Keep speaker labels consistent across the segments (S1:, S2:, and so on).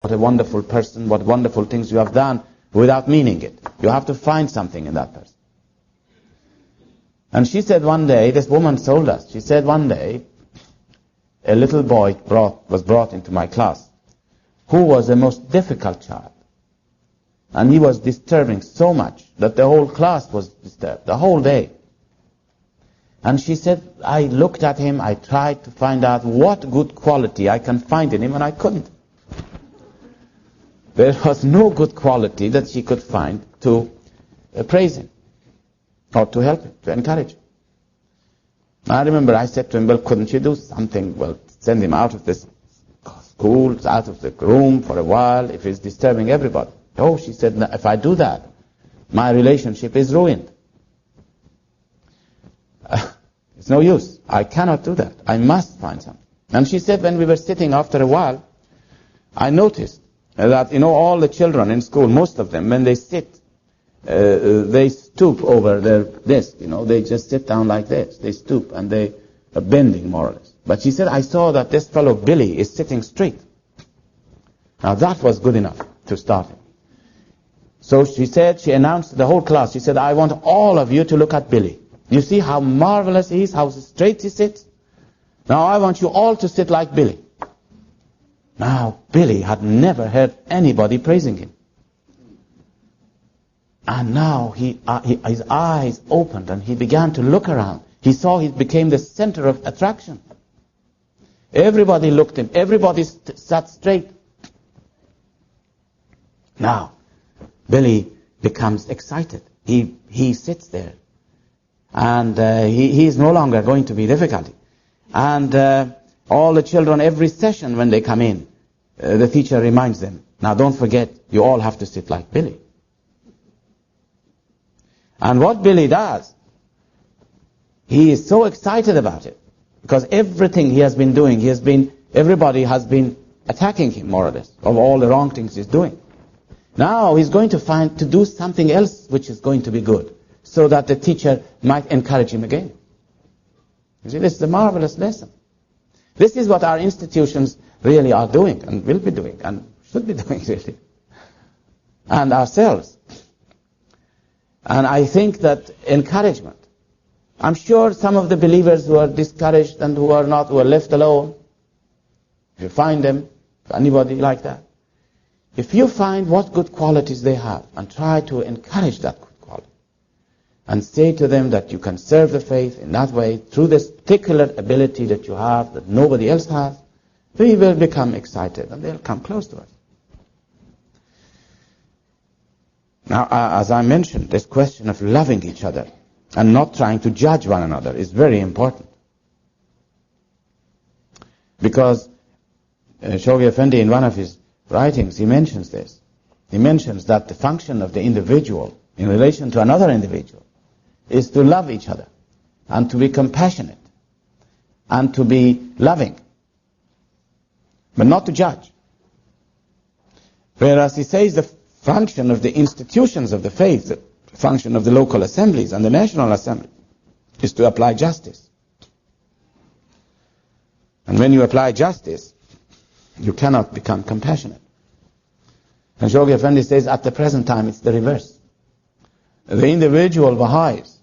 S1: what a wonderful person, what wonderful things you have done, without meaning it. You have to find something in that person. And she said one day, this woman told us, she said one day, a little boy was brought into my class, who was the most difficult child. And he was disturbing so much that the whole class was disturbed, the whole day. And she said, I looked at him, I tried to find out what good quality I can find in him, and I couldn't. There was no good quality that she could find to praise him, or to help him, to encourage him. I remember I said to him, well, couldn't you do something? Well, send him out of this school, out of the room for a while, if he's disturbing everybody. Oh, she said, no, if I do that, my relationship is ruined. It's no use. I cannot do that. I must find something. And she said, when we were sitting after a while, I noticed that, all the children in school, most of them, when they sit, they stoop over their desk, they just sit down like this. They stoop and they are bending more or less. But she said, I saw that this fellow Billy is sitting straight. Now that was good enough to start him. So she said, she announced to the whole class, she said, I want all of you to look at Billy. You see how marvelous he is, how straight he sits? Now I want you all to sit like Billy. Now Billy had never heard anybody praising him. And now his eyes opened and he began to look around. He saw he became the center of attraction. Everybody looked at him. Everybody sat straight. Now, Billy becomes excited. He sits there. And he is no longer going to be difficulty. And all the children, every session when they come in, the teacher reminds them, now don't forget, you all have to sit like Billy. And what Billy does, he is so excited about it. Because everything he has been doing, everybody has been attacking him, more or less, of all the wrong things he's doing. Now he's going to do something else which is going to be good, so that the teacher might encourage him again. You see, this is a marvelous lesson. This is what our institutions really are doing, and will be doing, and should be doing, really. And ourselves. And I think that encouragement, I'm sure some of the believers who are discouraged and who are left alone, if you find them, anybody like that, if you find what good qualities they have and try to encourage that good quality and say to them that you can serve the faith in that way through this particular ability that you have that nobody else has, they will become excited and they'll come close to us. Now, as I mentioned, this question of loving each other and not trying to judge one another is very important. Because Shoghi Effendi, in one of his writings, he mentions this. He mentions that the function of the individual in relation to another individual is to love each other and to be compassionate and to be loving, but not to judge. Whereas he says the function of the institutions of the faith, the function of the local assemblies and the national assembly, is to apply justice. And when you apply justice, you cannot become compassionate. And Shoghi Effendi says at the present time it's the reverse. The individual Baha'is,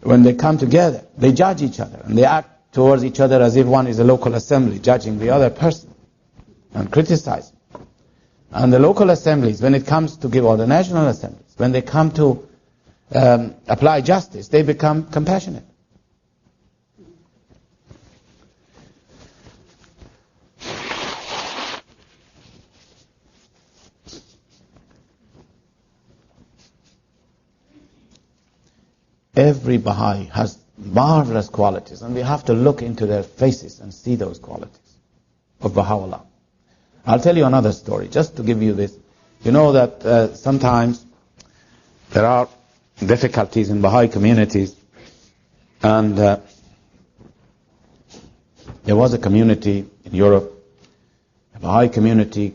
S1: when they come together, they judge each other and they act towards each other as if one is a local assembly judging the other person and criticizing. And the local assemblies, when it comes to or the national assemblies, when they come to apply justice, they become compassionate. Every Baha'i has marvelous qualities, and we have to look into their faces and see those qualities of Baha'u'llah. I'll tell you another story, just to give you this. You know that sometimes there are difficulties in Baha'i communities, and there was a community in Europe, a Baha'i community,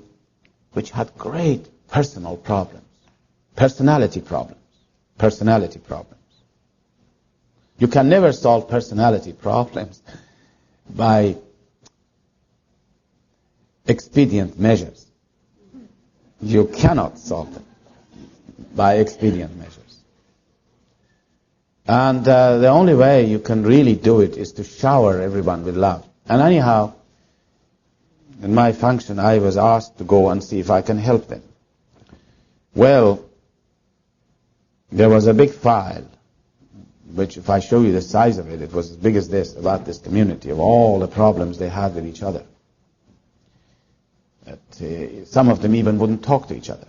S1: which had great personal problems, personality problems. You can never solve personality problems by expedient measures. You cannot solve them by expedient measures. And the only way you can really do it is to shower everyone with love. And anyhow, in my function, I was asked to go and see if I can help them. Well, there was a big file, which if I show you the size of it, it was as big as this, about this community, of all the problems they had with each other. That, some of them even wouldn't talk to each other.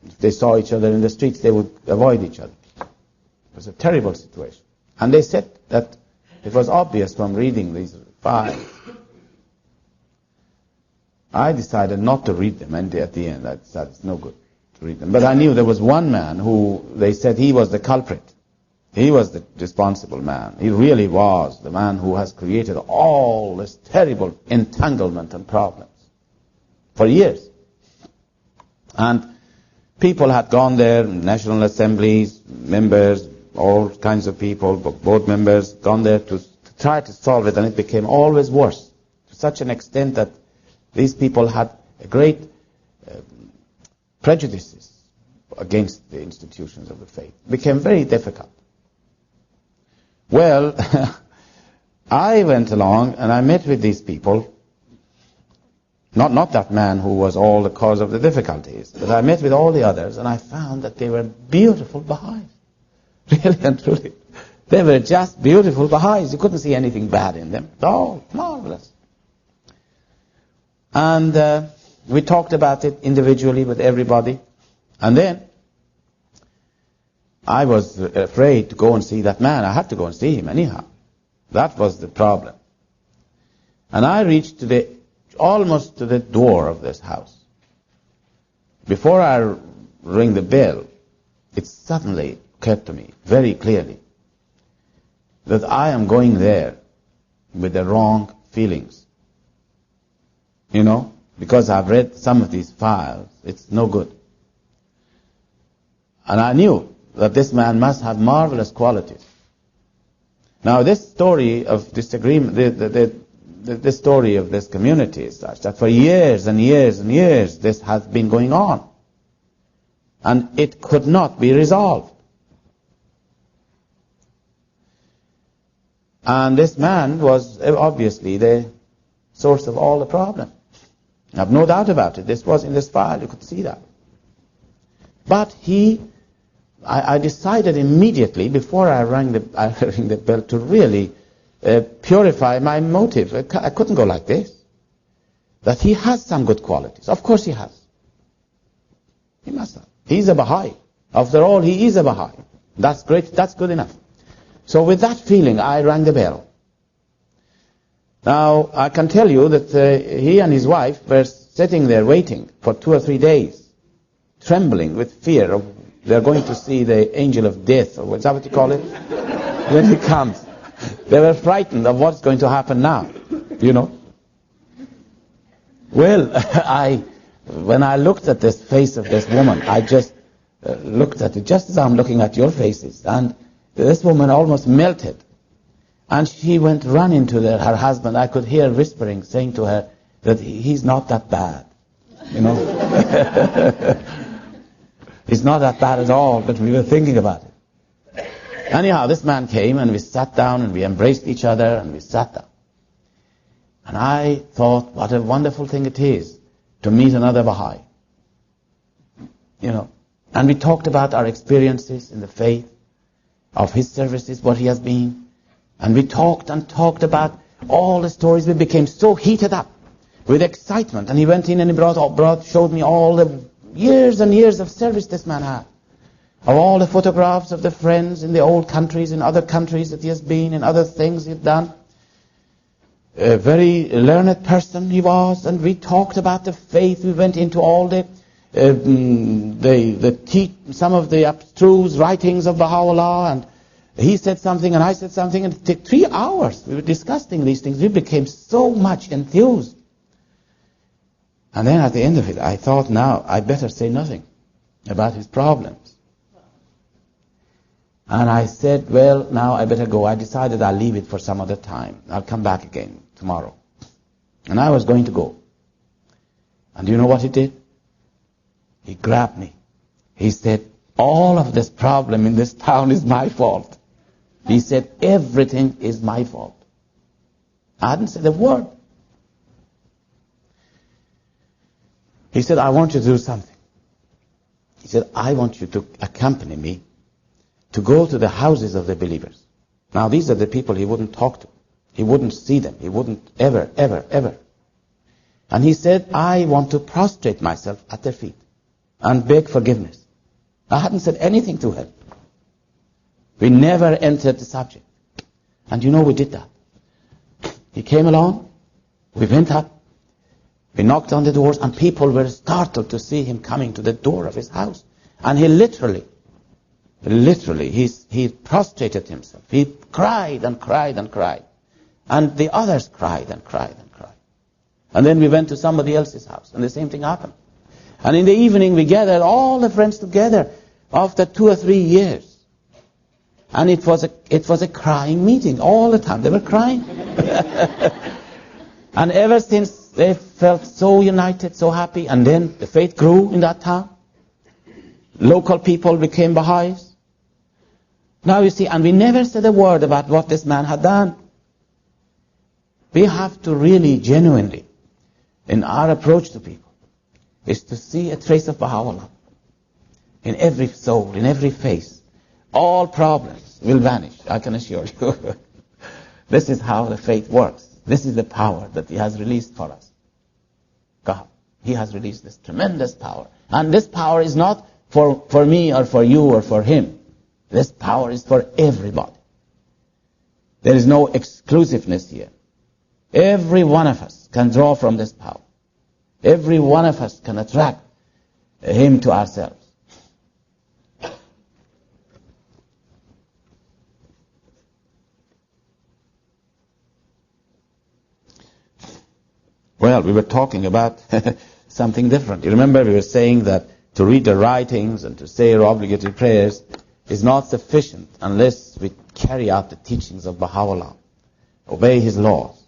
S1: If they saw each other in the streets, they would avoid each other. It was a terrible situation. And they said that it was obvious from reading these files. I decided not to read them, and at the end I decided it's no good to read them. But I knew there was one man who they said he was the culprit. He was the responsible man. He really was the man who has created all this terrible entanglement and problems for years. And people had gone there, national assemblies, members, all kinds of people, board members, gone there to try to solve it, and it became always worse, to such an extent that these people had a great prejudices against the institutions of the faith. It became very difficult. Well, I went along and I met with these people, not that man who was all the cause of the difficulties, but I met with all the others, and I found that they were beautiful Baha'is. Really and truly. They were just beautiful Baha'is. You couldn't see anything bad in them. Oh, marvelous. And we talked about it individually with everybody. And then I was afraid to go and see that man. I had to go and see him anyhow. That was the problem. And I reached to almost to the door of this house. Before I ring the bell, it suddenly occurred to me very clearly that I am going there with the wrong feelings. You know, because I've read some of these files, it's no good. And I knew that this man must have marvelous qualities. Now this story of disagreement, the story of this community is such that for years and years and years this has been going on. And it could not be resolved. And this man was obviously the source of all the problem. I have no doubt about it. This was in this file, you could see that. But I decided immediately, before I rang the bell, to really purify my motive. I couldn't go like this. That he has some good qualities. Of course he has. He must have. He's a Baha'i. After all, he is a Baha'i. That's great. That's good enough. So with that feeling, I rang the bell. Now, I can tell you that he and his wife were sitting there waiting for 2 or 3 days, trembling with fear of they're going to see the angel of death, or what's that what you call it? When he comes. They were frightened of what's going to happen now, you know. Well, when I looked at this face of this woman, I just looked at it just as I'm looking at your faces, and this woman almost melted. And she went running to her husband. I could hear whispering, saying to her that he's not that bad, you know. He's not that bad at all, but we were thinking about it. Anyhow, this man came and we sat down and we embraced each other and we sat down. And I thought, what a wonderful thing it is to meet another Baha'i. You know, and we talked about our experiences in the faith, of his services, what he has been. And we talked and talked about all the stories. We became so heated up with excitement. And he went in and he showed me all the years and years of service this man had. Of all the photographs of the friends in the old countries, in other countries that he has been, in other things he'd done. A very learned person he was, and we talked about the faith. We went into all some of the abstruse writings of Baha'u'llah, and he said something and I said something, and it took 3 hours. We were discussing these things. We became so much enthused. And then at the end of it, I thought, now I better say nothing about his problems. And I said, well, now I better go. I decided I'll leave it for some other time. I'll come back again tomorrow. And I was going to go. And do you know what he did? He grabbed me. He said, all of this problem in this town is my fault. He said, everything is my fault. I hadn't said a word. He said, I want you to do something. He said, I want you to accompany me to go to the houses of the believers. Now, these are the people he wouldn't talk to. He wouldn't see them. He wouldn't ever. And he said, I want to prostrate myself at their feet and beg forgiveness. I hadn't said anything to him. We never entered the subject. And you know, we did that. He came along, we went up, we knocked on the doors, and people were startled to see him coming to the door of his house. And he literally, he prostrated himself. He cried and cried and cried. And the others cried and cried and cried. And then we went to somebody else's house, and the same thing happened. And in the evening we gathered all the friends together after 2 or 3 years. And it was a crying meeting all the time. They were crying. And ever since, they felt so united, so happy. And then the faith grew in that town. Local people became Baha'is. Now you see, and we never said a word about what this man had done. We have to really, genuinely, in our approach to people, is to see a trace of Baha'u'llah in every soul, in every face. All problems will vanish, I can assure you. This is how the faith works. This is the power that He has released for us. God, He has released this tremendous power. And this power is not for me or for you or for him. This power is for everybody. There is no exclusiveness here. Every one of us can draw from this power. Every one of us can attract Him to ourselves. Well, we were talking about something different. You remember we were saying that to read the writings and to say our obligatory prayers is not sufficient unless we carry out the teachings of Baha'u'llah, obey his laws,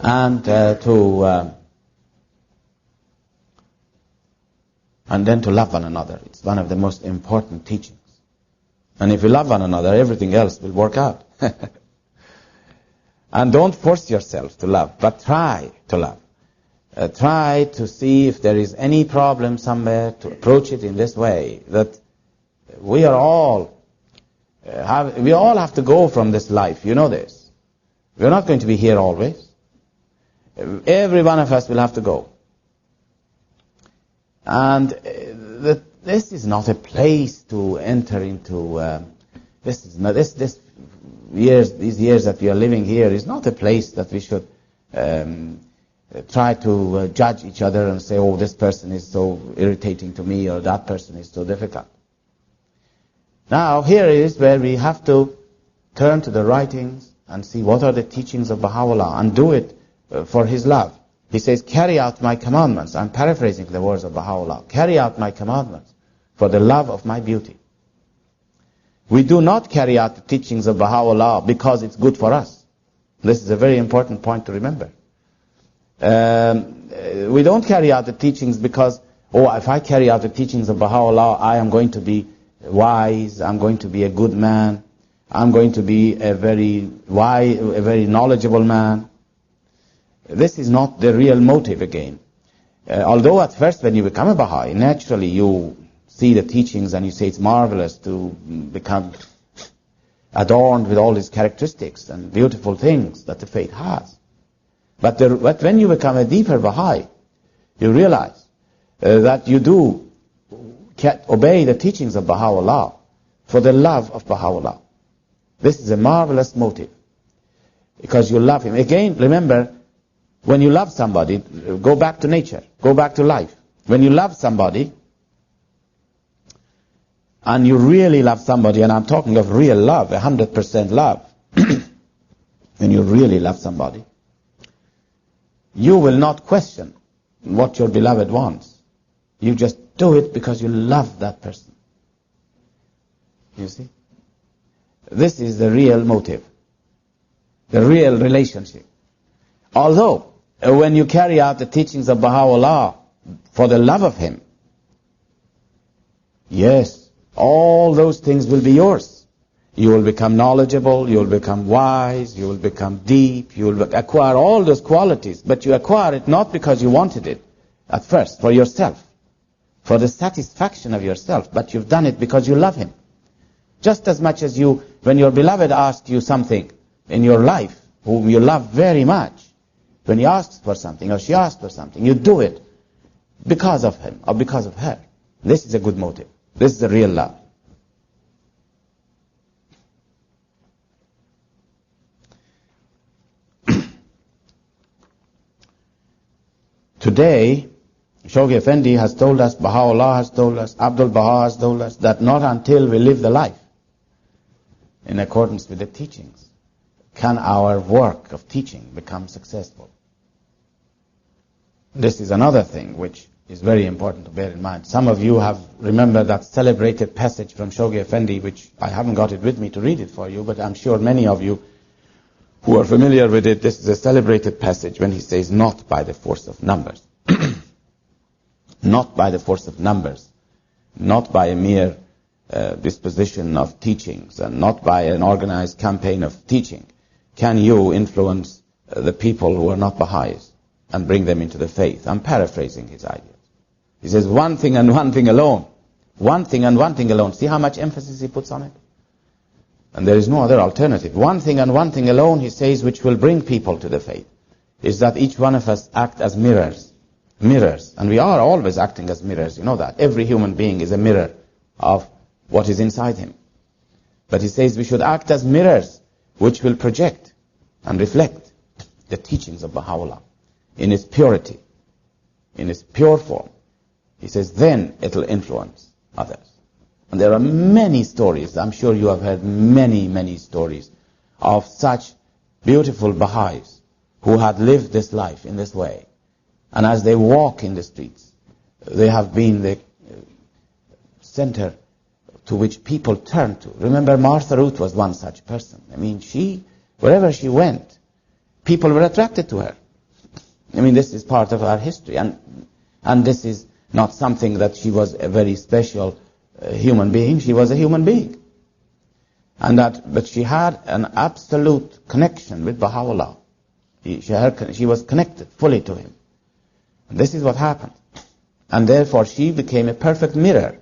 S1: and then to love one another. It's one of the most important teachings. And if you love one another, everything else will work out. And don't force yourself to love, but try to love. Try to see if there is any problem somewhere, to approach it in this way, that we all have to go from this life. You know this. We're not going to be here always. Every one of us will have to go. And this is not a place to enter into. These years that we are living here is not a place that we should try to judge each other and say, oh, this person is so irritating to me, or that person is so difficult. Now, here is where we have to turn to the writings and see what are the teachings of Baha'u'llah and do it for his love. He says, carry out my commandments. I'm paraphrasing the words of Baha'u'llah. Carry out my commandments for the love of my beauty. We do not carry out the teachings of Baha'u'llah because it's good for us. This is a very important point to remember. We don't carry out the teachings because, if I carry out the teachings of Baha'u'llah, I am going to be wise, I'm going to be a good man, I'm going to be a very knowledgeable man. This is not the real motive again. Although at first when you become a Baha'i, naturally you see the teachings and you say it's marvelous to become adorned with all these characteristics and beautiful things that the faith has. But when you become a deeper Baha'i, you realize that you do obey the teachings of Baha'u'llah for the love of Baha'u'llah. This is a marvelous motive, because you love him. Again, remember, when you love somebody, go back to nature, go back to life. When you love somebody, and you really love somebody, and I'm talking of real love, 100% love, when you really love somebody, you will not question what your beloved wants. You just do it because you love that person. You see? This is the real motive, the real relationship. Although, when you carry out the teachings of Baha'u'llah for the love of him, yes, all those things will be yours. You will become knowledgeable, you will become wise, you will become deep, you will acquire all those qualities, but you acquire it not because you wanted it at first, for yourself, for the satisfaction of yourself, but you've done it because you love him. Just as much as you, when your beloved asks you something in your life, whom you love very much, when he asks for something or she asks for something, you do it because of him or because of her. This is a good motive. This is the real love. Today, Shoghi Effendi has told us, Baha'u'llah has told us, Abdul Baha has told us, that not until we live the life in accordance with the teachings can our work of teaching become successful. This is another thing which is very important to bear in mind. Some of you have remembered that celebrated passage from Shoghi Effendi, which I haven't got it with me to read it for you, but I'm sure many of you who are familiar with it, this is a celebrated passage when he says, not by the force of numbers. Not by the force of numbers, not by a mere disposition of teachings, and not by an organized campaign of teaching, can you influence the people who are not Baha'is and bring them into the faith. I'm paraphrasing his ideas. He says, one thing and one thing alone. One thing and one thing alone. See how much emphasis he puts on it? And there is no other alternative. One thing and one thing alone, he says, which will bring people to the faith, is that each one of us act as mirrors. Mirrors. And we are always acting as mirrors. You know that. Every human being is a mirror of what is inside him. But he says we should act as mirrors which will project and reflect the teachings of Baha'u'llah in its purity, in its pure form. He says then it will influence others. And there are many stories, I'm sure you have heard many stories of such beautiful Baha'is who had lived this life in this way. And as they walk in the streets, they have been the center to which people turn to. Remember, Martha Ruth was one such person. I mean, wherever she went, people were attracted to her. I mean, this is part of our history. And this is not something that she was a very special human being. She was a human being. But she had an absolute connection with Baha'u'llah. She was connected fully to him. And this is what happened. And therefore she became a perfect mirror.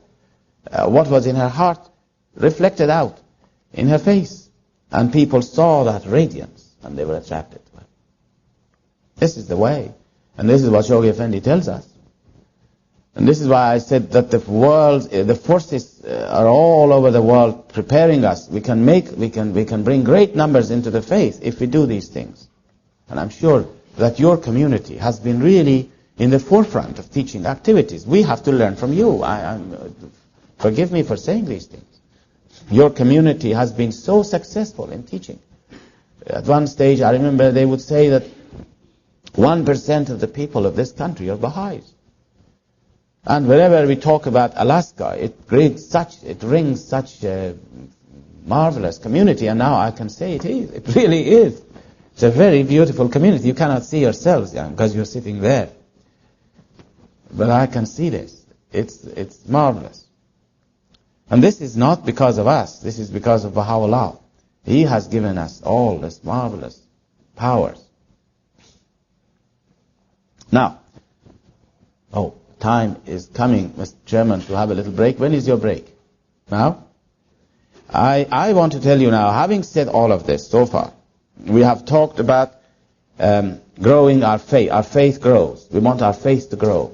S1: What was in her heart reflected out in her face. And people saw that radiance and they were attracted to her. This is the way. And this is what Shoghi Effendi tells us. And this is why I said that the forces are all over the world preparing us. We can bring great numbers into the faith if we do these things. And I'm sure that your community has been really in the forefront of teaching activities. We have to learn from you. Forgive me for saying these things. Your community has been so successful in teaching. At one stage, I remember they would say that 1% of the people of this country are Baha'is. And whenever we talk about Alaska, it rings such a marvelous community. And now I can say it is. It really is. It's a very beautiful community. You cannot see yourselves because you're sitting there. But I can see this. It's marvelous. And this is not because of us. This is because of Baha'u'llah. He has given us all this marvelous powers. Now, time is coming, Mr. Chairman, to have a little break. When is your break? Now? I want to tell you now, having said all of this so far, we have talked about growing our faith. Our faith grows. We want our faith to grow.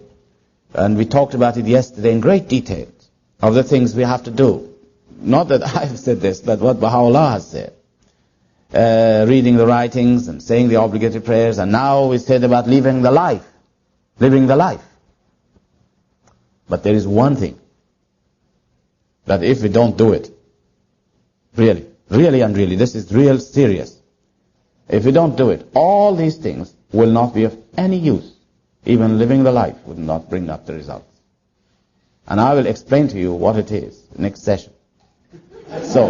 S1: And we talked about it yesterday in great detail of the things we have to do. Not that I have said this, but what Baha'u'llah has said. Reading the writings and saying the obligatory prayers. And now we said about living the life. Living the life. But there is one thing. That if we don't do it, really and really, this is real serious. If we don't do it, all these things will not be of any use. Even living the life would not bring up the results. And I will explain to you what it is next session. So,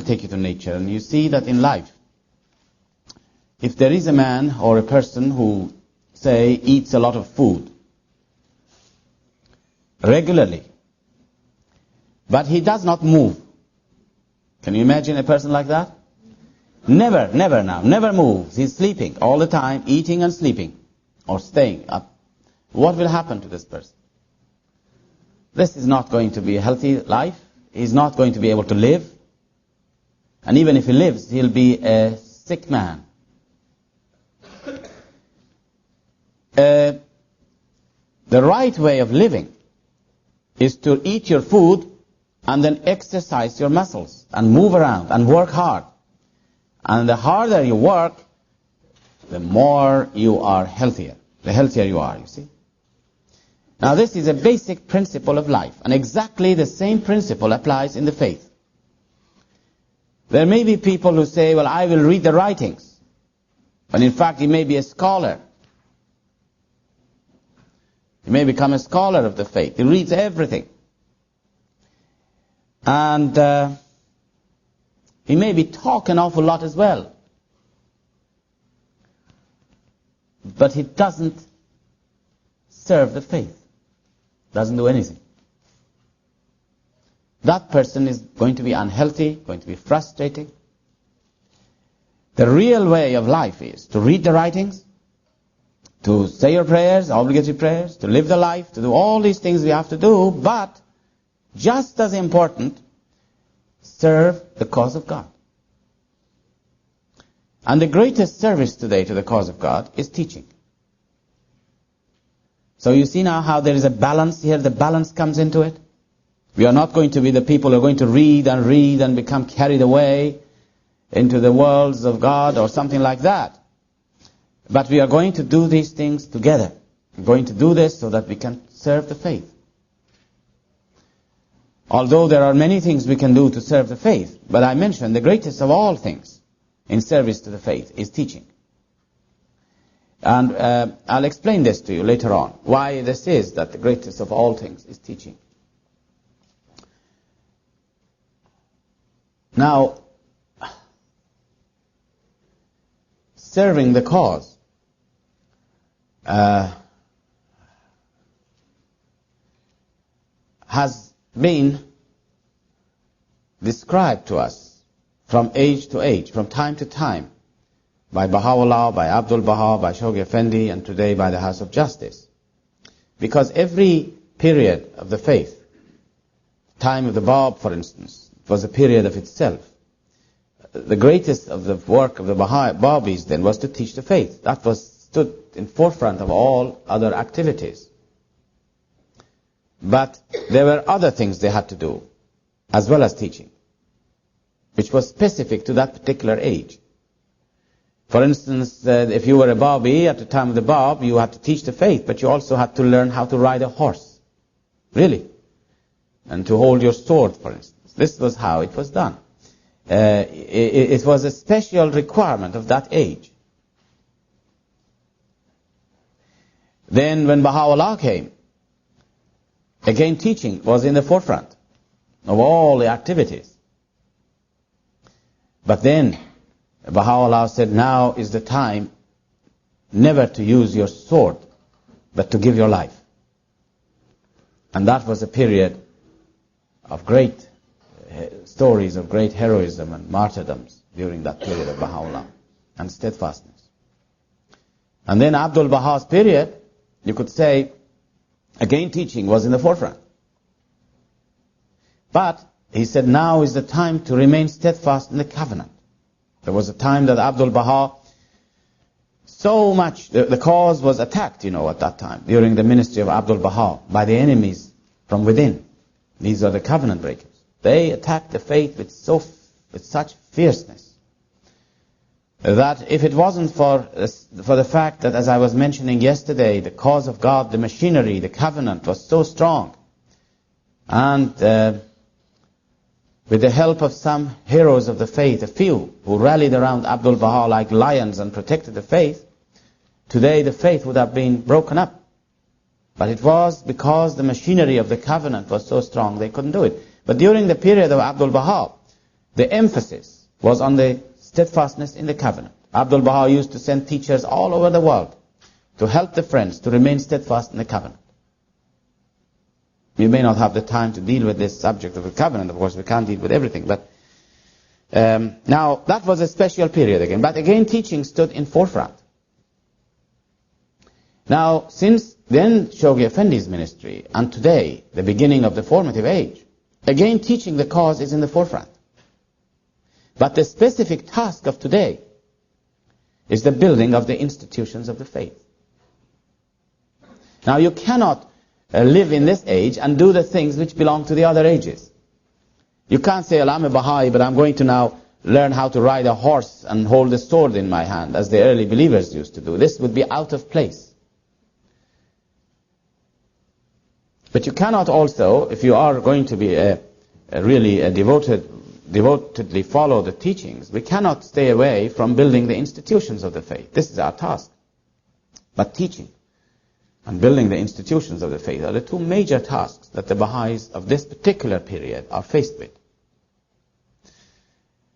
S1: take you to nature, and you see that in life, if there is a man or a person who, say, eats a lot of food regularly, but he does not move. Can you imagine a person like that? Never moves. He's sleeping all the time, eating and sleeping, or staying up. What will happen to this person? This is not going to be a healthy life. He's not going to be able to live. And even if he lives, he'll be a sick man. The right way of living is to eat your food and then exercise your muscles and move around and work hard. And the harder you work, the more you are healthier. The healthier you are, you see. Now this is a basic principle of life, and exactly the same principle applies in the faith. There may be people who say, well, I will read the writings. But in fact, he may be a scholar. He may become a scholar of the faith. He reads everything. And he may be talking an awful lot as well. But he doesn't serve the faith. Doesn't do anything. That person is going to be unhealthy, going to be frustrating. The real way of life is to read the writings, to say your prayers, obligatory prayers, to live the life, to do all these things we have to do, but just as important, serve the cause of God. And the greatest service today to the cause of God is teaching. So you see now how there is a balance here, the balance comes into it. We are not going to be the people who are going to read and become carried away into the worlds of God or something like that. But we are going to do these things together. We're going to do this so that we can serve the faith. Although there are many things we can do to serve the faith, but I mentioned the greatest of all things in service to the faith is teaching. And I'll explain this to you later on, why this is that the greatest of all things is teaching. Now, serving the cause has been described to us from age to age, from time to time, by Baha'u'llah, by Abdul Baha, by Shoghi Effendi, and today by the House of Justice. Because every period of the faith, time of the Bab, for instance, was a period of itself. The greatest of the work of the Babis then was to teach the faith. That stood in forefront of all other activities. But there were other things they had to do, as well as teaching, which was specific to that particular age. For instance, if you were a Babi at the time of the Bab, you had to teach the faith, but you also had to learn how to ride a horse. Really. And to hold your sword, for instance. This was how it was done. It was a special requirement of that age. Then when Baha'u'llah came, again teaching was in the forefront of all the activities. But then Baha'u'llah said, now is the time never to use your sword, but to give your life. And that was a period of great stories of great heroism and martyrdoms during that period of Baha'u'llah and steadfastness. And then Abdul Baha's period, you could say, again teaching was in the forefront. But he said now is the time to remain steadfast in the covenant. There was a time that Abdul Baha, so much, the cause was attacked, at that time, during the ministry of Abdul Baha, by the enemies from within. These are the covenant breakers. They attacked the faith with such fierceness that if it wasn't for the fact that, as I was mentioning yesterday, the cause of God, the machinery, the covenant was so strong, and with the help of some heroes of the faith, a few who rallied around Abdul Baha like lions and protected the faith, today the faith would have been broken up. But it was because the machinery of the covenant was so strong they couldn't do it. But during the period of Abdul Baha, the emphasis was on the steadfastness in the covenant. Abdul Baha used to send teachers all over the world to help the friends to remain steadfast in the covenant. We may not have the time to deal with this subject of the covenant. Of course, we can't deal with everything. But now, that was a special period again. But again, teaching stood in forefront. Now, since then Shoghi Effendi's ministry and today, the beginning of the formative age, again teaching the cause is in the forefront. But the specific task of today is the building of the institutions of the faith. Now, you cannot live in this age and do the things which belong to the other ages. You can't say, well, I'm a Baha'i, but I'm going to now learn how to ride a horse and hold a sword in my hand, as the early believers used to do. This would be out of place. But you cannot also, if you are going to be devotedly follow the teachings, we cannot stay away from building the institutions of the faith. This is our task. But teaching and building the institutions of the faith are the two major tasks that the Baha'is of this particular period are faced with.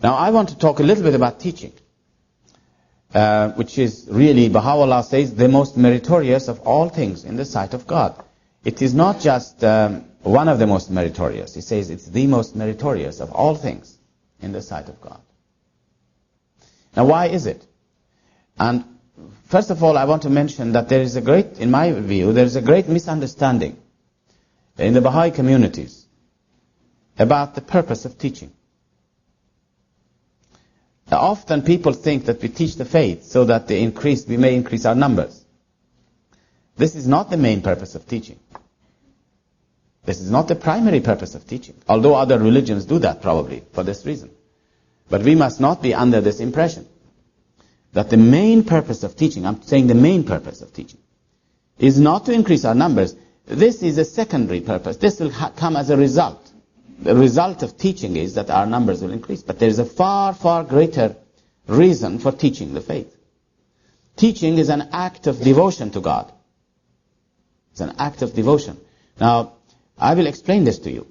S1: Now, I want to talk a little bit about teaching, which is really, Baha'u'llah says, the most meritorious of all things in the sight of God. It is not just one of the most meritorious. He says it's the most meritorious of all things in the sight of God. Now, why is it? And first of all, I want to mention that there is a great, in my view, there is a great misunderstanding in the Baha'i communities about the purpose of teaching. Often people think that we teach the faith so that we may increase our numbers. This is not the main purpose of teaching. This is not the primary purpose of teaching, although other religions do that probably for this reason. But we must not be under this impression that the main purpose of teaching, I'm saying the main purpose of teaching, is not to increase our numbers. This is a secondary purpose. This will come as a result. The result of teaching is that our numbers will increase. But there is a far, far greater reason for teaching the faith. Teaching is an act of devotion to God. It's an act of devotion. Now, I will explain this to you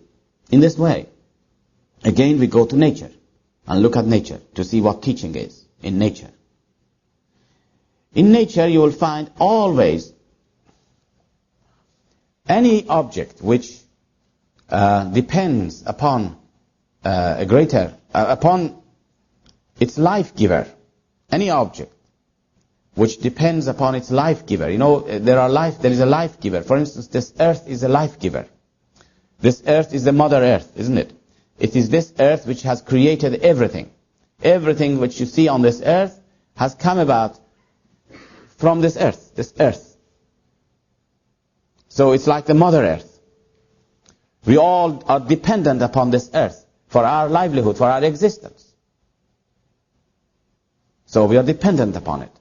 S1: in this way. Again, we go to nature and look at nature to see what teaching is in nature. In nature, you will find always any object which depends upon upon its life giver. Any object which depends upon its life giver. You know, there is a life giver. For instance, this earth is a life giver. This earth is the mother earth, isn't it? It is this earth which has created everything. Everything which you see on this earth has come about from this earth. So it's like the mother earth. We all are dependent upon this earth for our livelihood, for our existence. So we are dependent upon it.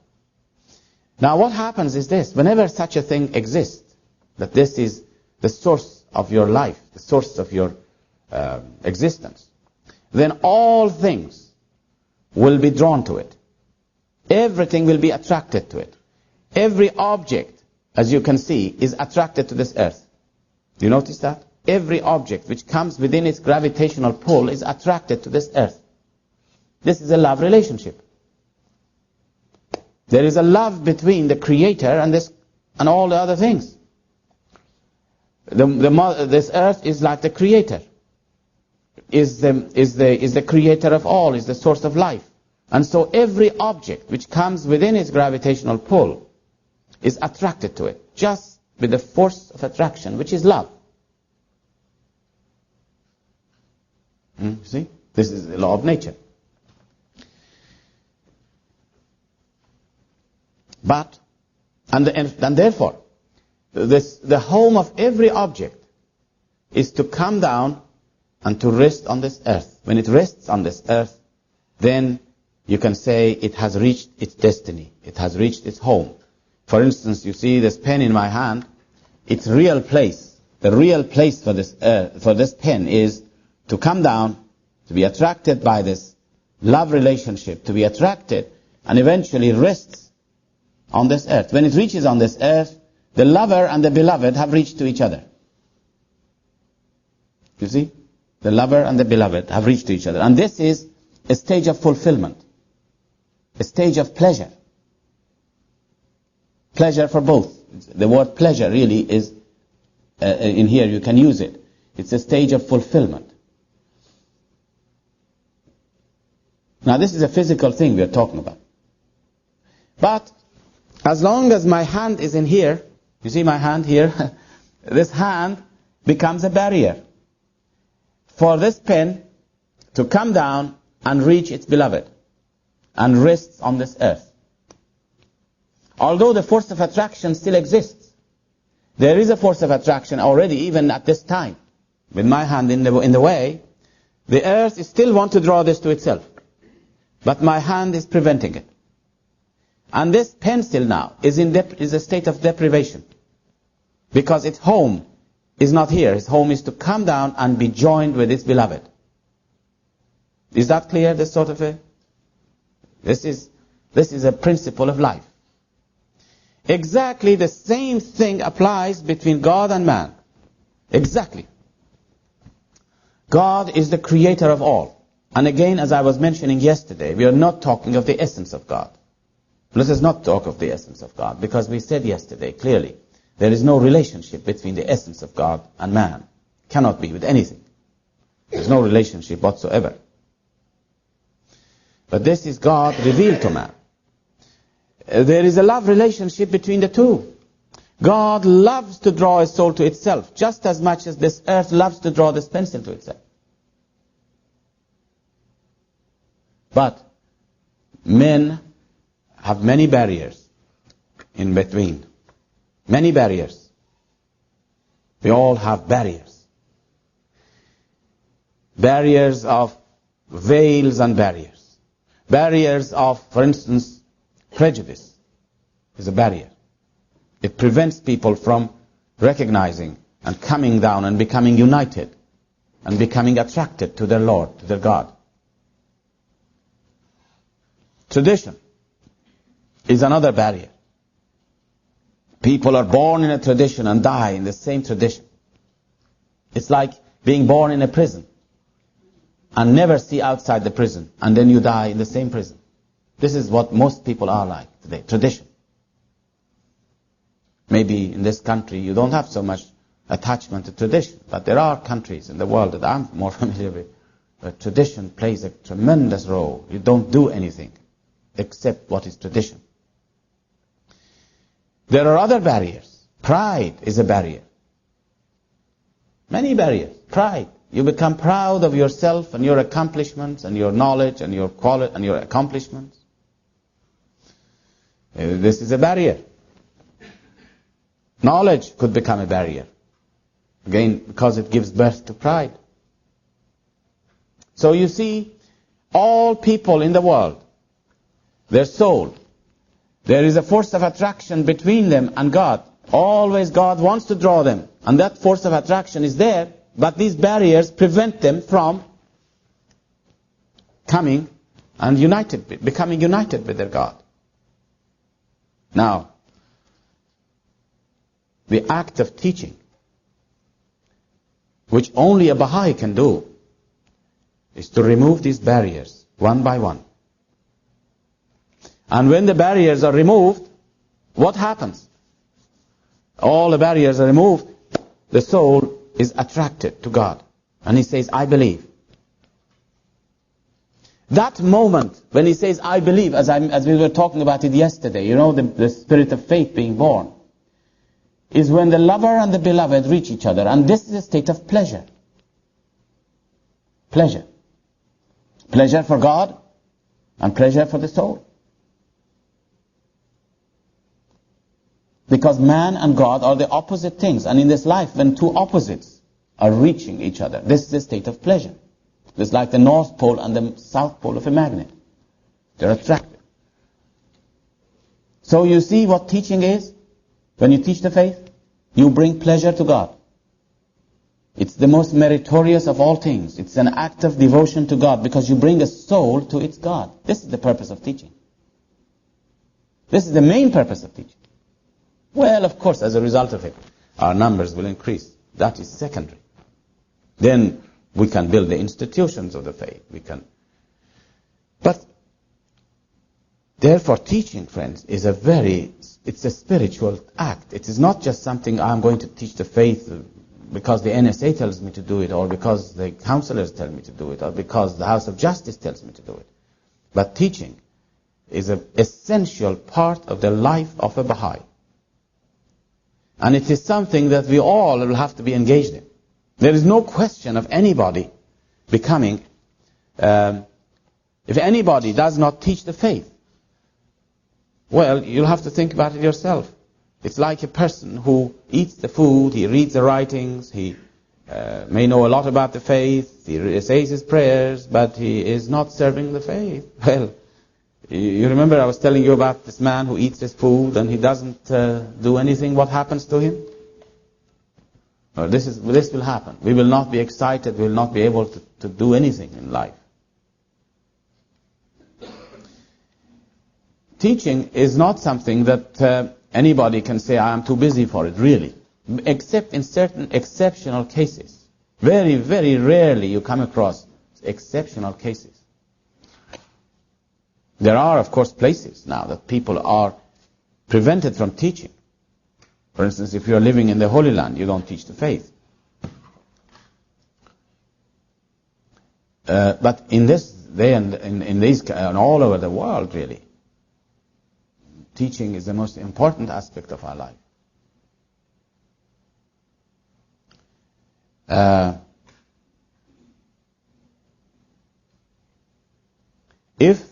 S1: Now what happens is this: whenever such a thing exists, that this is the source of your life, the source of your existence, then all things will be drawn to it. Everything will be attracted to it. Every object, as you can see, is attracted to this earth. Do you notice that? Every object which comes within its gravitational pull is attracted to this earth. This is a love relationship. There is a love between the Creator and all the other things. This earth is like the Creator. Is the Creator of all, is the source of life. And so every object which comes within its gravitational pull is attracted to it, just with the force of attraction, which is love. See? This is the law of nature. But, and therefore, the home of every object is to come down and to rest on this earth. When it rests on this earth, then you can say it has reached its destiny. It has reached its home. For instance, you see this pen in my hand. Its real place, the real place for this pen is to come down, to be attracted by this love relationship, to be attracted, and eventually rests on this earth. When it reaches on this earth, the lover and the beloved have reached to each other. You see? The lover and the beloved have reached each other. And this is a stage of fulfillment. A stage of pleasure. Pleasure for both. The word pleasure really is, in here you can use it. It's a stage of fulfillment. Now this is a physical thing we are talking about. But as long as my hand is in here, you see my hand here? This hand becomes a barrier for this pen to come down and reach its beloved and rests on this earth. Although the force of attraction still exists, there is a force of attraction already even at this time. With my hand in the way, the earth still wants to draw this to itself. But my hand is preventing it. And this pencil now is a state of deprivation. Because its home is not here. Its home is to come down and be joined with its beloved. Is that clear, this sort of a... This is a principle of life. Exactly the same thing applies between God and man. Exactly. God is the creator of all. And again, as I was mentioning yesterday, we are not talking of the essence of God. Let us not talk of the essence of God, because we said yesterday clearly, there is no relationship between the essence of God and man. Cannot be with anything. There is no relationship whatsoever. But this is God revealed to man. There is a love relationship between the two. God loves to draw his soul to itself, just as much as this earth loves to draw this pencil to itself. But men have many barriers in between. Many barriers. We all have barriers. Barriers of veils and barriers. Barriers of, for instance, prejudice is a barrier. It prevents people from recognizing and coming down and becoming united and becoming attracted to their Lord, to their God. Tradition is another barrier. People are born in a tradition and die in the same tradition. It's like being born in a prison and never see outside the prison, and then you die in the same prison. This is what most people are like today, tradition. Maybe in this country you don't have so much attachment to tradition, but there are countries in the world that I'm more familiar with where tradition plays a tremendous role. You don't do anything except what is tradition. There are other barriers. Pride is a barrier. Many barriers. Pride. You become proud of yourself and your accomplishments and your knowledge and your quality and your accomplishments. This is a barrier. Knowledge could become a barrier. Again, because it gives birth to pride. So you see, all people in the world, their soul, there is a force of attraction between them and God. Always God wants to draw them. And that force of attraction is there, but these barriers prevent them from coming and becoming united with their God. Now, the act of teaching, which only a Baha'i can do, is to remove these barriers one by one. And when the barriers are removed, what happens? All the barriers are removed, the soul is attracted to God. And he says, I believe. That moment when he says, I believe, as we were talking about it yesterday, you know, the spirit of faith being born, is when the lover and the beloved reach each other. And this is a state of pleasure. Pleasure. Pleasure for God and pleasure for the soul. Because man and God are the opposite things. And in this life, when two opposites are reaching each other, this is a state of pleasure. It's like the North Pole and the South Pole of a magnet. They're attracted. So you see what teaching is? When you teach the faith, you bring pleasure to God. It's the most meritorious of all things. It's an act of devotion to God because you bring a soul to its God. This is the purpose of teaching. This is the main purpose of teaching. Well, of course, as a result of it, our numbers will increase. That is secondary. Then We can build the institutions of the faith. But therefore, teaching, friends, it's a spiritual act. It is not just something I'm going to teach the faith because the NSA tells me to do it, or because the Counsellors tell me to do it, or because the House of Justice tells me to do it. But teaching is an essential part of the life of a Baha'i. And it is something that we all will have to be engaged in. There is no question of anybody becoming, if anybody does not teach the faith, well, you'll have to think about it yourself. It's like a person who eats the food, he reads the writings, he may know a lot about the faith, he says his prayers, but he is not serving the faith. Well, you remember I was telling you about this man who eats his food and he doesn't do anything. What happens to him? Well, this will happen. We will not be excited, we will not be able to do anything in life. Teaching is not something that anybody can say, I am too busy for it, really. Except in certain exceptional cases. Very, very rarely you come across exceptional cases. There are, of course, places now that people are prevented from teaching. For instance, if you are living in the Holy Land, you don't teach the faith. But in this day and in these and all over the world, really, teaching is the most important aspect of our life. If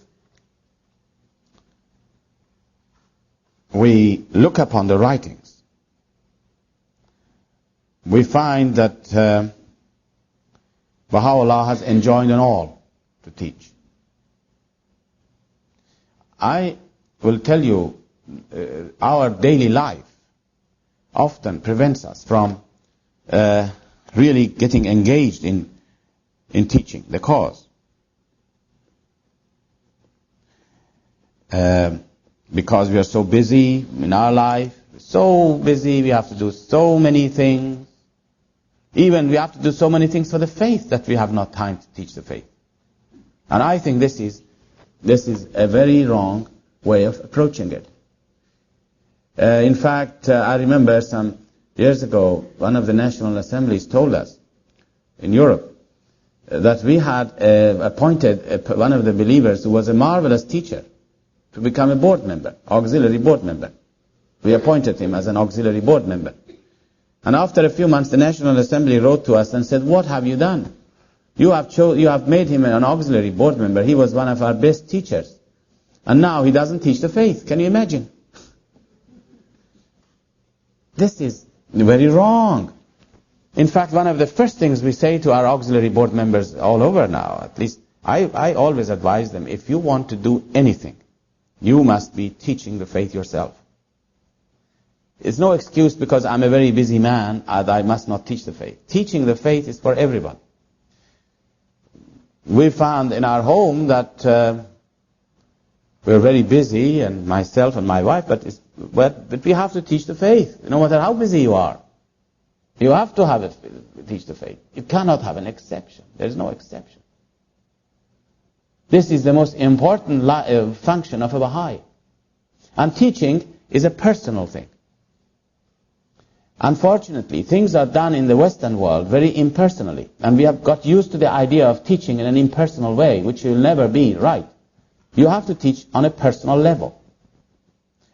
S1: we look upon the writings, we find that Baha'u'llah has enjoined on all to teach. I will tell you, our daily life often prevents us from really getting engaged in teaching the cause. Because we are so busy in our life, so busy, we have to do so many things. Even we have to do so many things for the faith that we have not time to teach the faith. And I think this is a very wrong way of approaching it. In fact, I remember some years ago, one of the National Assemblies told us in Europe that we had appointed one of the believers who was a marvelous teacher to become a board member, auxiliary board member. We appointed him as an auxiliary board member. And after a few months, the National Assembly wrote to us and said, what have you done? You have made him an auxiliary board member. He was one of our best teachers. And now he doesn't teach the faith. Can you imagine? This is very wrong. In fact, one of the first things we say to our auxiliary board members all over now, at least I always advise them, if you want to do anything, you must be teaching the faith yourself. It's no excuse because I'm a very busy man and I must not teach the faith. Teaching the faith is for everyone. We found in our home that we're very busy, and myself and my wife, but we have to teach the faith, no matter how busy you are. You have to teach the faith. You cannot have an exception. There is no exception. This is the most important function of a Baha'i. And teaching is a personal thing. Unfortunately, things are done in the Western world very impersonally, and we have got used to the idea of teaching in an impersonal way, which will never be right. You have to teach on a personal level.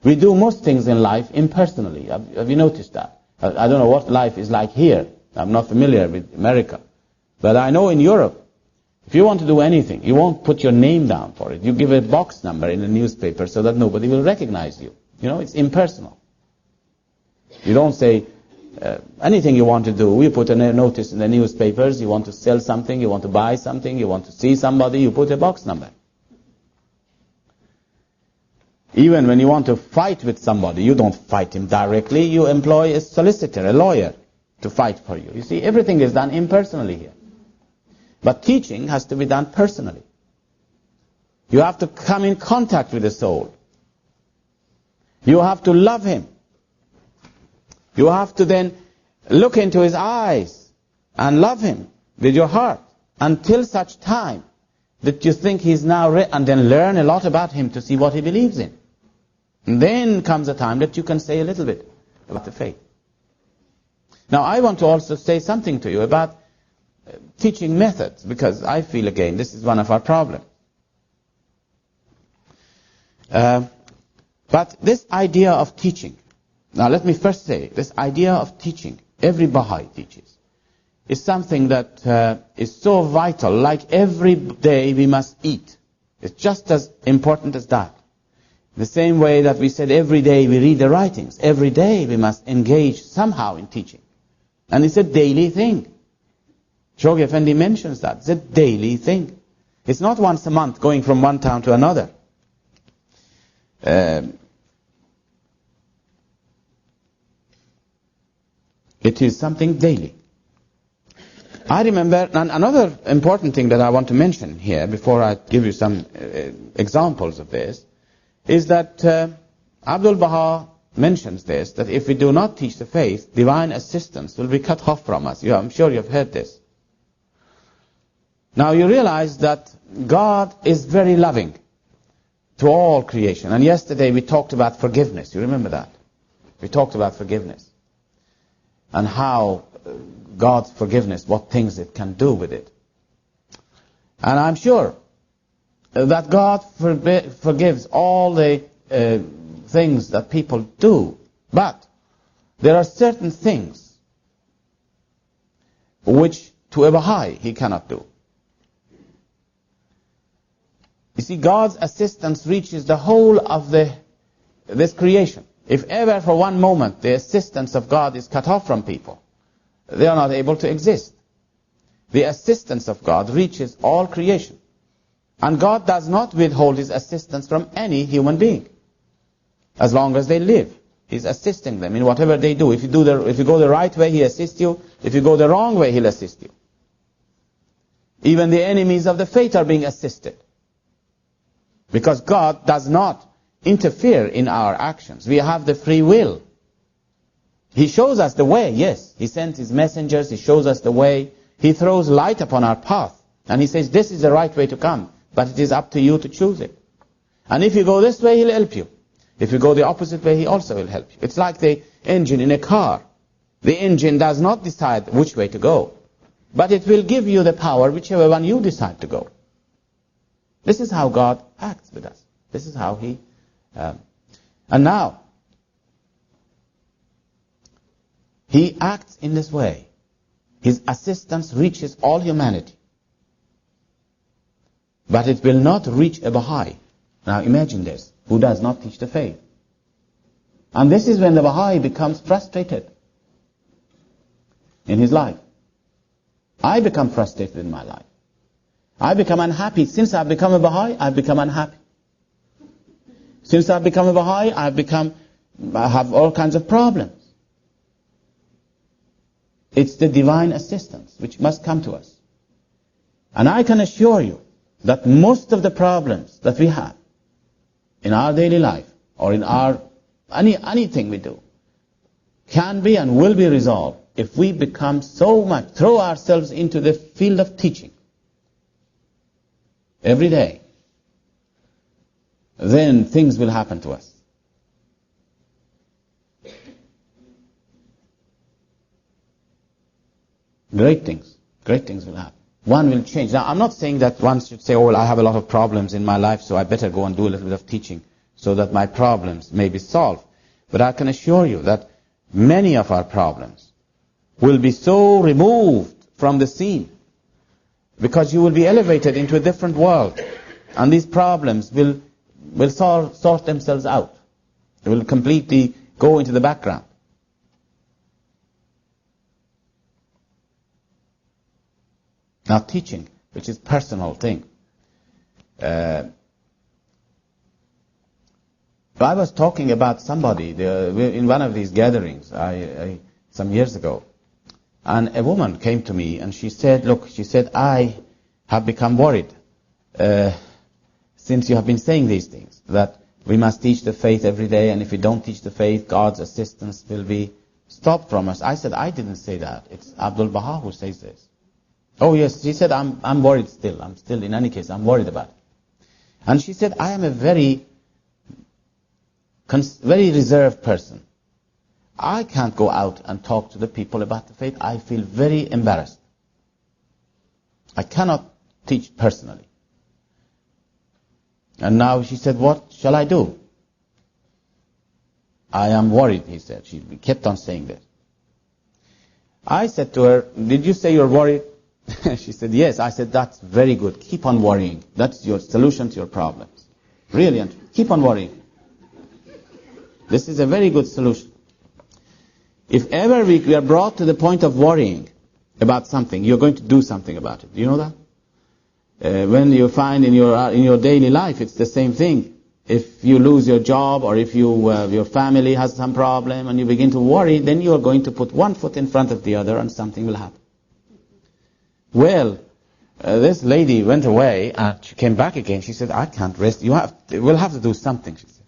S1: We do most things in life impersonally. Have you noticed that? I don't know what life is like here. I'm not familiar with America. But I know in Europe, if you want to do anything, you won't put your name down for it. You give a box number in the newspaper so that nobody will recognize you. You know, it's impersonal. You don't say anything you want to do. You put a notice in the newspapers. You want to sell something, you want to buy something, you want to see somebody, you put a box number. Even when you want to fight with somebody, you don't fight him directly. You employ a solicitor, a lawyer, to fight for you. You see, everything is done impersonally here. But teaching has to be done personally. You have to come in contact with the soul. You have to love him. You have to then look into his eyes and love him. with your heart until such time that you think he's now and then learn a lot about him to see what he believes in. And then comes a time that you can say a little bit about the faith. Now I want to also say something to you about teaching methods, because I feel again this is one of our problems. But this idea of teaching, now let me first say, this idea of teaching, every Baha'i teaches, is something that is so vital, like every day we must eat. It's just as important as that. The same way that we said every day we read the writings, every day we must engage somehow in teaching. And it's a daily thing. Shoghi Effendi mentions that. It's a daily thing. It's not once a month going from one town to another. It is something daily. I remember, and another important thing that I want to mention here before I give you some examples of this, is that Abdul Baha mentions this, that if we do not teach the faith, divine assistance will be cut off from us. I'm sure you've heard this. Now you realize that God is very loving to all creation. And yesterday we talked about forgiveness. You remember that? We talked about forgiveness. And how God's forgiveness, what things it can do with it. And I'm sure that God forgives all the things that people do. But there are certain things which to a Baha'i he cannot do. You see, God's assistance reaches the whole of this creation. If ever for one moment the assistance of God is cut off from people, they are not able to exist. The assistance of God reaches all creation. And God does not withhold his assistance from any human being. As long as they live, he's assisting them in whatever they do. If you go the right way, he assists you. If you go the wrong way, he'll assist you. Even the enemies of the faith are being assisted. Because God does not interfere in our actions. We have the free will. He shows us the way, yes. He sends his messengers, he shows us the way. He throws light upon our path. And he says, this is the right way to come. But it is up to you to choose it. And if you go this way, he'll help you. If you go the opposite way, he also will help you. It's like the engine in a car. The engine does not decide which way to go. But it will give you the power whichever one you decide to go. This is how God acts with us. This is how he... and now, he acts in this way. His assistance reaches all humanity. But it will not reach a Baha'i. Now imagine this, who does not teach the faith. And this is when the Baha'i becomes frustrated in his life. I become frustrated in my life. I become unhappy. Since I've become a Baha'i, I've become unhappy. Since I've become a Baha'i, I have all kinds of problems. It's the divine assistance which must come to us. And I can assure you that most of the problems that we have in our daily life or in our anything we do can be and will be resolved if we become so much, throw ourselves into the field of teaching every day. Then things will happen to us. Great things will happen. One will change. Now, I'm not saying that one should say, oh, well, I have a lot of problems in my life, so I better go and do a little bit of teaching so that my problems may be solved. But I can assure you that many of our problems will be so removed from the scene because you will be elevated into a different world. And these problems will sort themselves out. They will completely go into the background. Now teaching, which is personal thing. I was talking about somebody in one of these gatherings some years ago. And a woman came to me and she said, look, I have become worried since you have been saying these things, that we must teach the faith every day, and if we don't teach the faith, God's assistance will be stopped from us. I said, I didn't say that. It's Abdul Baha who says this. Oh yes, she said, I'm worried still. I'm still, in any case, I'm worried about it. And she said, I am a very reserved person. I can't go out and talk to the people about the faith. I feel very embarrassed. I cannot teach personally. And now she said, what shall I do? I am worried, he said. She kept on saying that. I said to her, did you say you're worried? She said, yes. I said, that's very good. Keep on worrying. That's your solution to your problems. Really, keep on worrying. This is a very good solution. If ever we are brought to the point of worrying about something, you're going to do something about it. Do you know that? When you find in your daily life, it's the same thing. If you lose your job, or if your family has some problem and you begin to worry, then you are going to put one foot in front of the other and something will happen. Well, this lady went away and she came back again. She said, I can't rest. We'll have to do something, she said.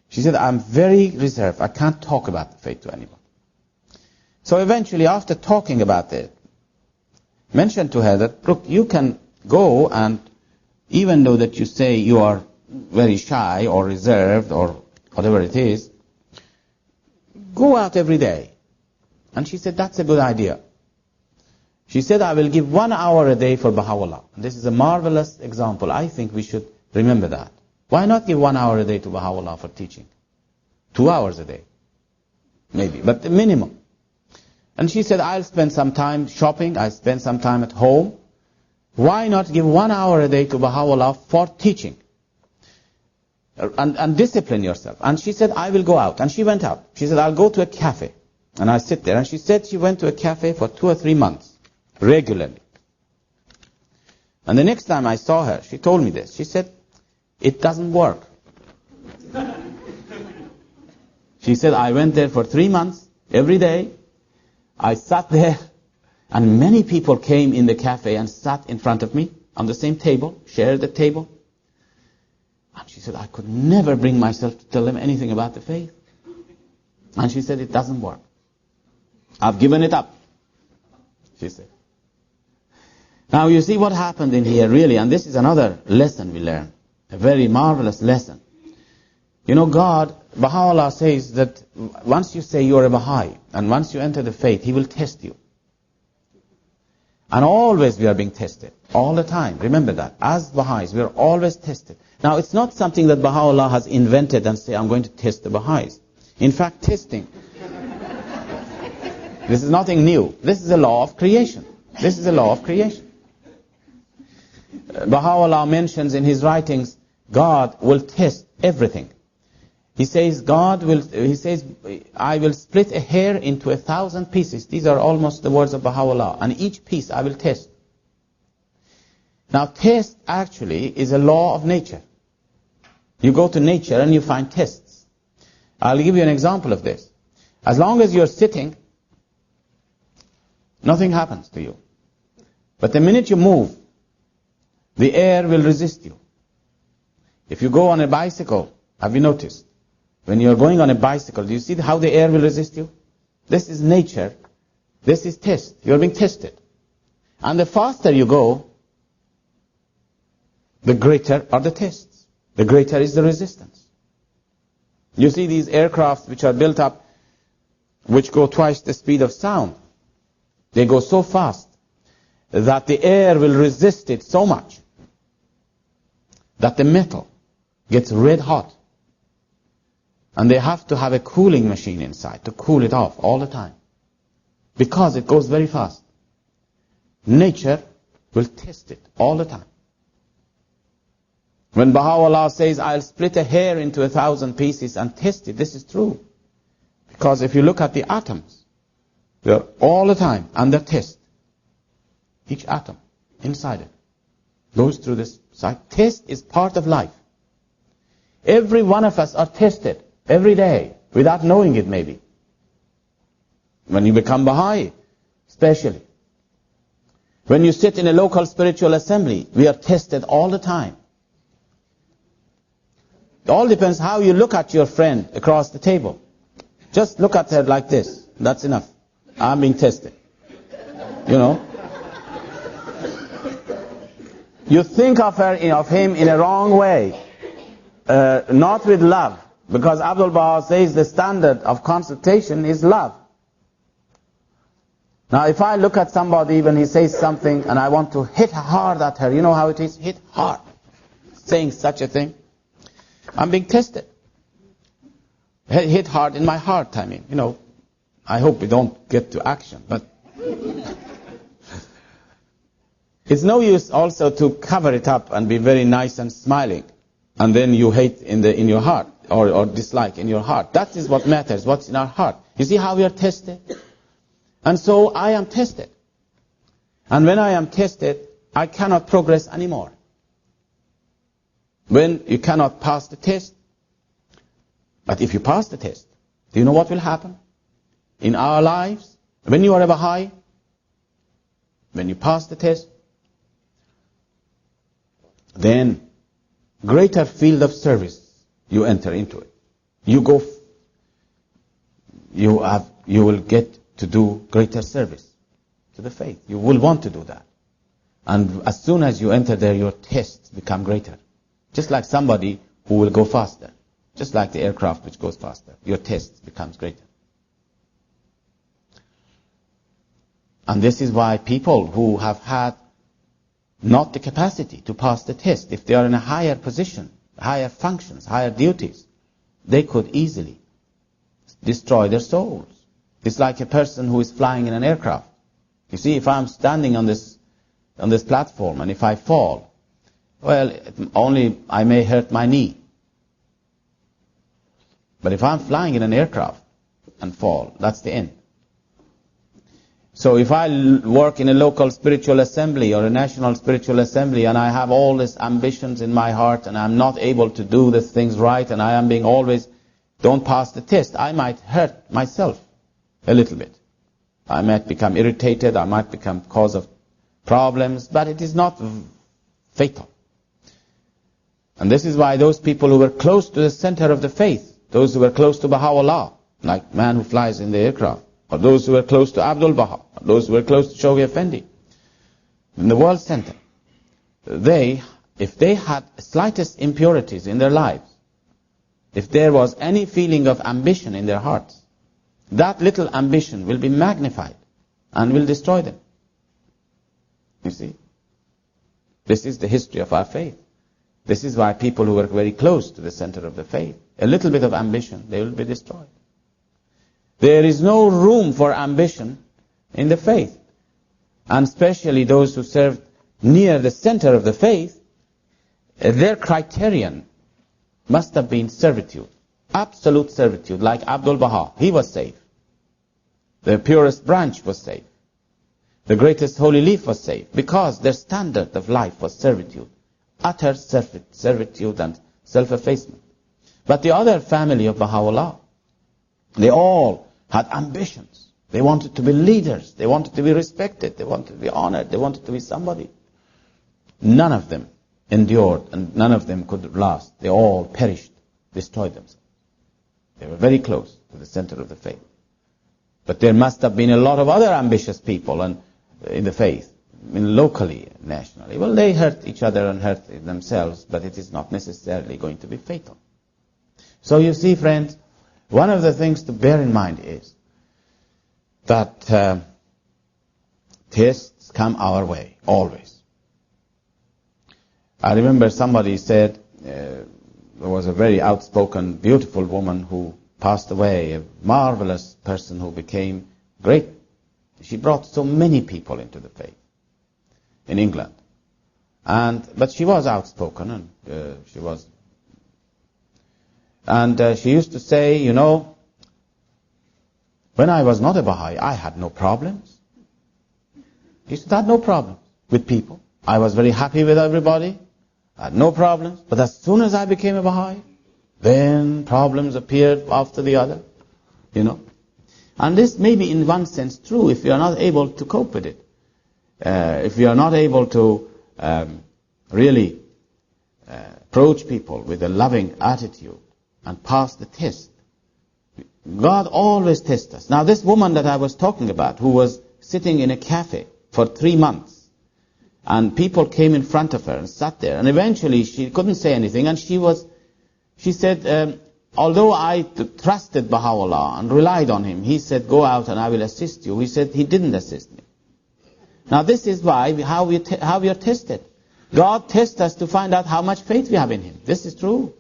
S1: She said, I'm very reserved. I can't talk about the faith to anyone. So eventually, after talking about it, mentioned to her that, look, you can go and, even though that you say you are very shy or reserved or whatever it is, go out every day. And she said, that's a good idea. She said, I will give 1 hour a day for Baha'u'llah. This is a marvelous example. I think we should remember that. Why not give 1 hour a day to Baha'u'llah for teaching? 2 hours a day. Maybe, but the minimum. And she said, I'll spend some time shopping, I'll spend some time at home. Why not give 1 hour a day to Baha'u'llah for teaching? And discipline yourself. And she said, I will go out. And she went out. She said, I'll go to a cafe. And I sit there. And she said she went to a cafe for 2 or 3 months. Regularly. And the next time I saw her, she told me this. She said, it doesn't work. She said, I went there for 3 months, every day. I sat there, and many people came in the cafe and sat in front of me on the same table, shared the table. And she said, I could never bring myself to tell them anything about the faith. And she said, it doesn't work. I've given it up, she said. Now you see what happened in here, really, and this is another lesson we learn. A very marvelous lesson. You know, Baha'u'llah says that once you say you're a Baha'i, and once you enter the faith, He will test you. And always we are being tested. All the time. Remember that. As Baha'is, we are always tested. Now, it's not something that Baha'u'llah has invented and say, I'm going to test the Baha'is. In fact, testing. This is nothing new. This is a law of creation. This is a law of creation. Baha'u'llah mentions in his writings, God will test everything. He says, I will split a hair into 1,000 pieces. These are almost the words of Baha'u'llah. And each piece I will test. Now, test actually is a law of nature. You go to nature and you find tests. I'll give you an example of this. As long as you're sitting, nothing happens to you. But the minute you move, the air will resist you. If you go on a bicycle, have you noticed? When you're going on a bicycle, do you see how the air will resist you? This is nature. This is test. You're being tested. And the faster you go, the greater are the tests. The greater is the resistance. You see these aircrafts which are built up, which go twice the speed of sound. They go so fast that the air will resist it so much that the metal gets red hot. And they have to have a cooling machine inside to cool it off all the time. Because it goes very fast. Nature will test it all the time. When Baha'u'llah says, I'll split a hair into 1,000 pieces and test it, this is true. Because if you look at the atoms, they're all the time under test. Each atom inside it goes through this cycle. Test is part of life. Every one of us are tested every day without knowing it maybe. When you become Baha'i, especially. When you sit in a local spiritual assembly, we are tested all the time. It all depends how you look at your friend across the table. Just look at her like this. That's enough. I'm being tested. You know? You think of him in a wrong way, not with love, because Abdul Baha says the standard of consultation is love. Now if I look at somebody when he says something and I want to hit hard at her, you know how it is? Hit hard. Saying such a thing. I'm being tested. Hit hard in my heart, I mean. You know, I hope we don't get to action, but it's no use also to cover it up and be very nice and smiling, and then you hate in your heart, or dislike in your heart. That is what matters, what's in our heart. You see how we are tested? And so I am tested. And when I am tested, I cannot progress anymore. When you cannot pass the test, but if you pass the test, do you know what will happen? In our lives, when you are a Baha'i, when you pass the test, then greater field of service you enter into it. You will get to do greater service to the faith. You will want to do that. And as soon as you enter there, your tests become greater. Just like somebody who will go faster. Just like the aircraft which goes faster. Your test becomes greater. And this is why people who have had not the capacity to pass the test, if they are in a higher position, higher functions, higher duties, they could easily destroy their souls. It's like a person who is flying in an aircraft. You see, if I'm standing on this platform and if I fall, well, only I may hurt my knee. But if I'm flying in an aircraft and fall, that's the end. So if I work in a local spiritual assembly or a national spiritual assembly and I have all these ambitions in my heart and I'm not able to do the things right and I am being always, don't pass the test, I might hurt myself a little bit. I might become irritated, I might become cause of problems, but it is not fatal. And this is why those people who were close to the center of the faith, those who were close to Baha'u'llah, like man who flies in the aircraft, or those who were close to Abdul Baha, or those who were close to Shoghi Effendi, in the world center, if they had slightest impurities in their lives, if there was any feeling of ambition in their hearts, that little ambition will be magnified and will destroy them. You see? This is the history of our faith. This is why people who were very close to the center of the faith, a little bit of ambition, they will be destroyed. There is no room for ambition in the faith. And especially those who served near the center of the faith, their criterion must have been servitude. Absolute servitude, like Abdul Baha. He was safe. The purest branch was safe. The greatest holy leaf was safe. Because their standard of life was servitude. Utter servitude and self-effacement. But the other family of Baha'u'llah, they all had ambitions. They wanted to be leaders. They wanted to be respected. They wanted to be honored. They wanted to be somebody. None of them endured and none of them could last. They all perished, destroyed themselves. They were very close to the center of the faith. But there must have been a lot of other ambitious people in the faith, locally, nationally. Well, they hurt each other and hurt themselves, but it is not necessarily going to be fatal. So you see, friends, one of the things to bear in mind is that tests come our way, always. I remember somebody said, there was a very outspoken, beautiful woman who passed away, a marvelous person who became great. She brought so many people into the faith in England. But she was outspoken and she used to say, you know, when I was not a Baha'i, I had no problems. She said, I had no problems with people. I was very happy with everybody. I had no problems. But as soon as I became a Baha'i, then problems appeared after the other, you know. And this may be in one sense true if you are not able to cope with it. If you are not able to really approach people with a loving attitude and pass the test. God always tests us. Now this woman that I was talking about, who was sitting in a cafe for 3 months, And people came in front of her and sat there. And eventually she couldn't say anything. And she said, although I trusted Baha'u'llah and relied on him, he said, go out and I will assist you. He said, he didn't assist me. Now this is how we are tested. God tests us to find out how much faith we have in him. This is true.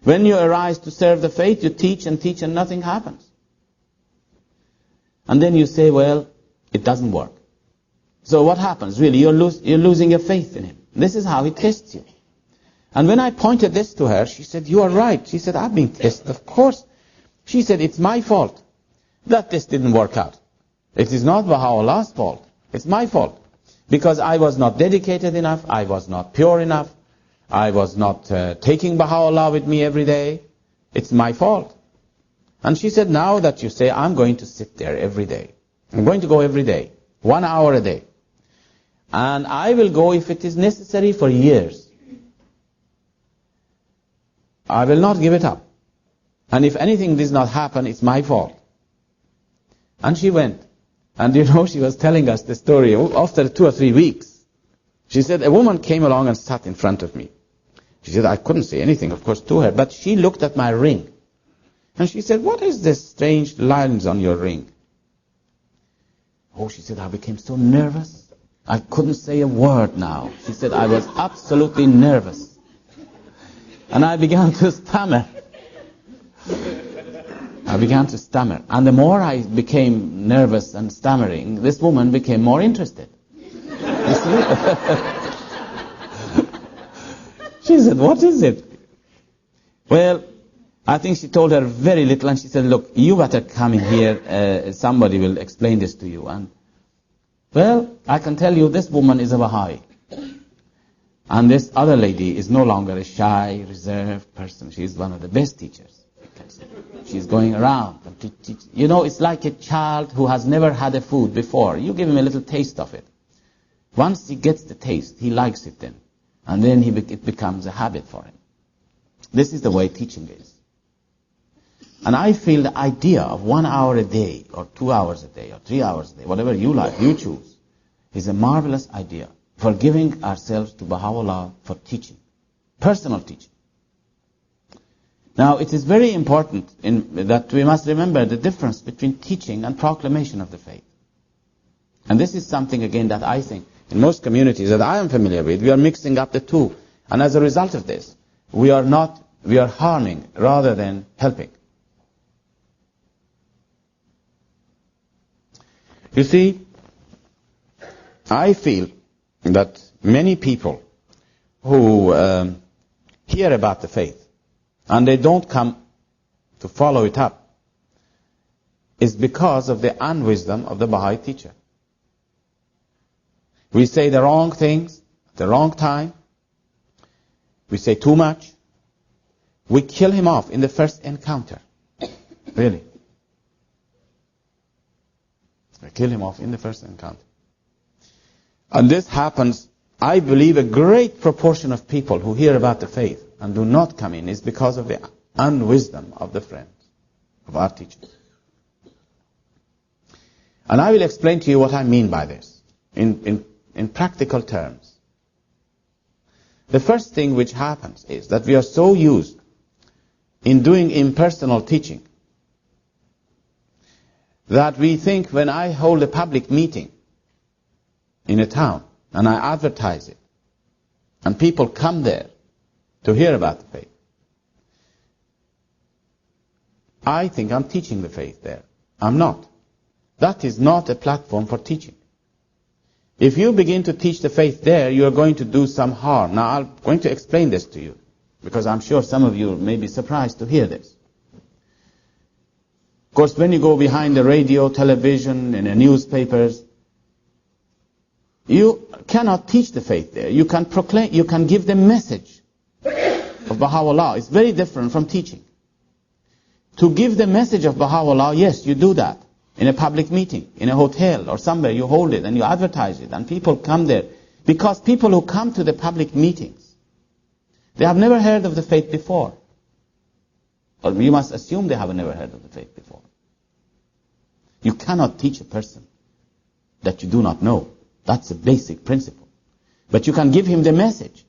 S1: When you arise to serve the faith, you teach and nothing happens. And then you say, well, it doesn't work. So what happens? Really, you're losing your faith in him. This is how he tests you. And when I pointed this to her, she said, you are right. She said, I've been tested, of course. She said, it's my fault that this didn't work out. It is not Baha'u'llah's fault. It's my fault. Because I was not dedicated enough, I was not pure enough, I was not taking Baha'u'llah with me every day. It's my fault. And she said, now that you say, I'm going to sit there every day. I'm going to go every day, 1 hour a day. And I will go if it is necessary for years. I will not give it up. And if anything does not happen, it's my fault. And she went. And she was telling us the story after 2 or 3 weeks. She said, a woman came along and sat in front of me. She said, I couldn't say anything, of course, to her, but she looked at my ring. And she said, what is this strange lines on your ring? Oh, she said, I became so nervous. I couldn't say a word now. She said, I was absolutely nervous. And I began to stammer. And the more I became nervous and stammering, this woman became more interested. You see? She said, what is it? Well, I think she told her very little, and she said, look, you better come in here, somebody will explain this to you. And well, I can tell you this woman is a Baha'i. And this other lady is no longer a shy, reserved person. She's one of the best teachers. She's going around and teach. It's like a child who has never had a food before. You give him a little taste of it. Once he gets the taste, he likes it then. And then it becomes a habit for him. This is the way teaching is. And I feel the idea of 1 hour a day, or 2 hours a day, or 3 hours a day, whatever you like, you choose, is a marvelous idea for giving ourselves to Baha'u'llah for teaching, personal teaching. Now, it is very important that we must remember the difference between teaching and proclamation of the faith. And this is something, again, that I think in most communities that I am familiar with, we are mixing up the two. And as a result of this, we are harming rather than helping. You see, I feel that many people who hear about the faith and they don't come to follow it up is because of the unwisdom of the Baha'i teacher. We say the wrong things at the wrong time. We say too much. We kill him off in the first encounter. Really. We kill him off in the first encounter. And this happens, I believe, a great proportion of people who hear about the faith and do not come in is because of the unwisdom of the friends, of our teachers. And I will explain to you what I mean by this in practical terms. The first thing which happens is that we are so used in doing impersonal teaching that we think when I hold a public meeting in a town and I advertise it and people come there to hear about the faith, I think I'm teaching the faith there. I'm not. That is not a platform for teaching. If you begin to teach the faith there, you are going to do some harm. Now, I'm going to explain this to you, because I'm sure some of you may be surprised to hear this. Of course, when you go behind the radio, television, and the newspapers, you cannot teach the faith there. You can proclaim, you can give the message of Baha'u'llah. It's very different from teaching. To give the message of Baha'u'llah, yes, you do that. In a public meeting, in a hotel or somewhere, you hold it and you advertise it and people come there. Because people who come to the public meetings, they have never heard of the faith before. Or you must assume they have never heard of the faith before. You cannot teach a person that you do not know. That's a basic principle. But you can give him the message.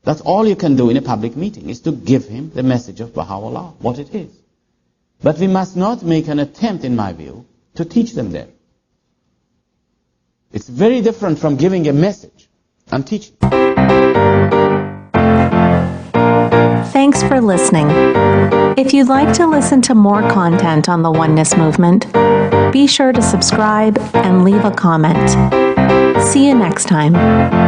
S1: That's all you can do in a public meeting, is to give him the message of Baha'u'llah, what it is. But we must not make an attempt, in my view, to teach them there. It's very different from giving a message and teaching.
S2: Thanks for listening. If you'd like to listen to more content on the Oneness Movement, be sure to subscribe and leave a comment. See you next time.